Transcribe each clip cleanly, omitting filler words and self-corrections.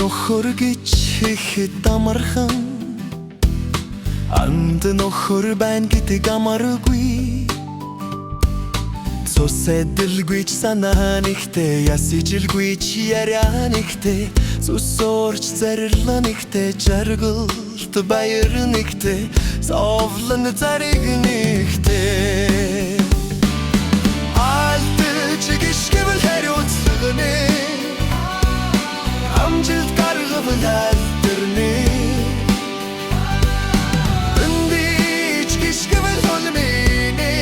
нөхөр гэж хийхэд амархан анд нөхөр байна гэдэг амаргүй цусэдэлгүйч санаанихтэй ясижилгүйч ярианихтэй зүсөрч зарланихтэй жаргалт баярнихтэй совлон заригнихтэй алдаж гიშгэвэл хариуцлаганы амжилт гаргавал алдарны өндийч гიშгэвэл холмины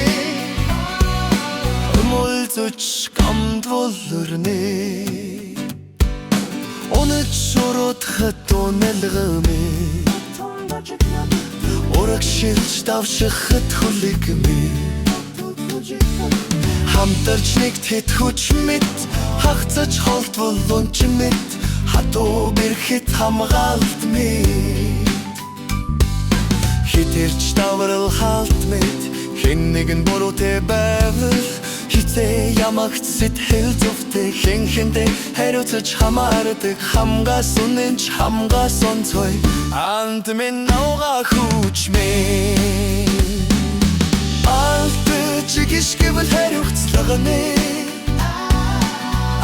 өмөлзөж гамд болорны унаж уруудахад уналгамэ урагшилж давшихад хүлэгмэ хамтарч нэгтгэд хүч мэд хагцаж холтвол унч мэд хатуу бэрхэд хамгаалт мэд хитэрч даврал хаалт мэд хэн нэгэн буруутай байвал хитээ ямагт сэтгэл зовтэй хэн хэндээ хариуцаж хамаардаг хамгаас үнэнч хамгаас онцгой анд минь науга хүч мэд алдаж гიშгэвэл хариуцлаганы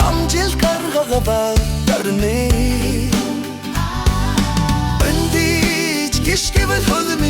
амжилт гаргавал алдарны өндийч гიშгэвэл холмины